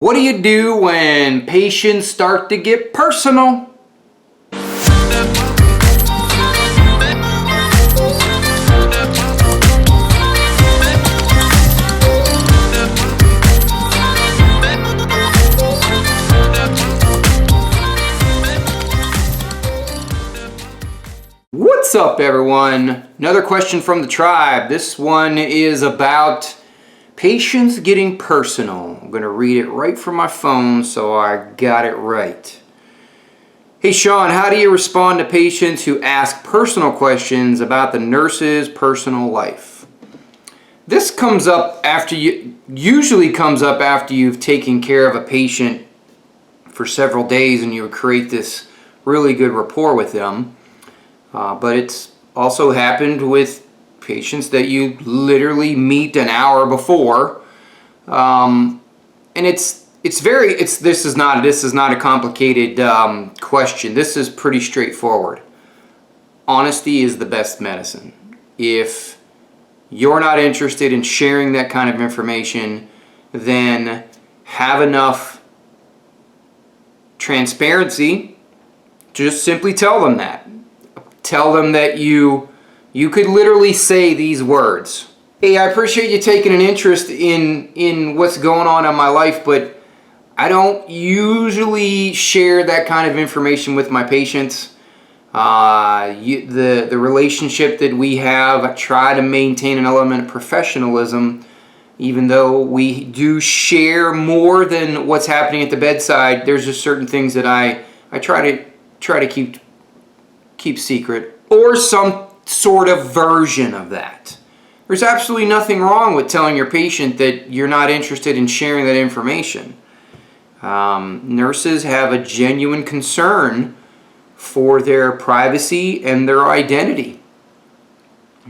What do you do when patients start to get personal? What's up, everyone? Another question from the tribe. This one is about patients getting personal. I'm going to read it right from my phone so I got it right. Hey Sean, how do you respond to patients who ask personal questions about the nurse's personal life? This comes up usually comes up after you've taken care of a patient for several days and you create this really good rapport with them. But it's also happened with patients that you literally meet an hour before, and this is not a complicated question. This is pretty straightforward. Honesty is the best medicine. If you're not interested in sharing that kind of information, then have enough transparency. Just simply tell them that. Tell them that you could literally say these words. Hey, I appreciate you taking an interest in what's going on in my life, but I don't usually share that kind of information with my patients. The relationship that we have, I try to maintain an element of professionalism, even though we do share more than what's happening at the bedside. There's just certain things that I try to keep secret, or some sort of version of that. There's absolutely nothing wrong with telling your patient that you're not interested in sharing that information. Nurses have a genuine concern for their privacy and their identity.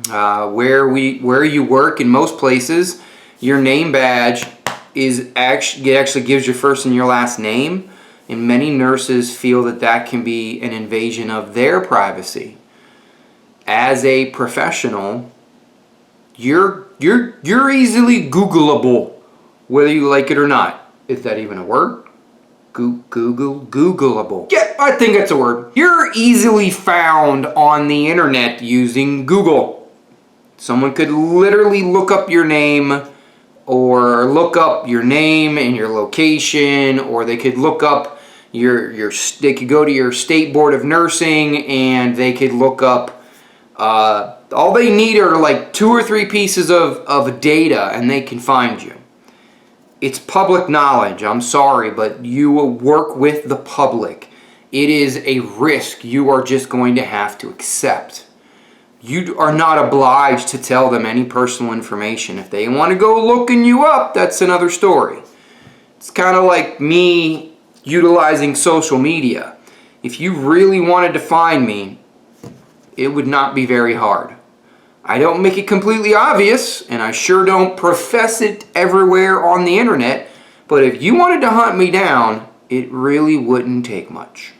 Where you work, in most places, your name badge actually gives your first and your last name, and many nurses feel that can be an invasion of their privacy. As a professional, you're easily Googleable, whether you like it or not. Is that even a word? Googleable. Yeah, I think that's a word. You're easily found on the internet using Google. Someone could literally look up your name, or look up your name and your location, or they could look up they could go to your state board of nursing and they could look up all they need are like 2 or 3 pieces of data and they can find you. It's public knowledge. I'm sorry, but you will work with the public. It is a risk you are just going to have to accept. You are not obliged to tell them any personal information. If they want to go looking you up, that's another story. It's kind of like me utilizing social media. If you really wanted to find me, it would not be very hard. I don't make it completely obvious, and I sure don't profess it everywhere on the internet, but if you wanted to hunt me down, it really wouldn't take much.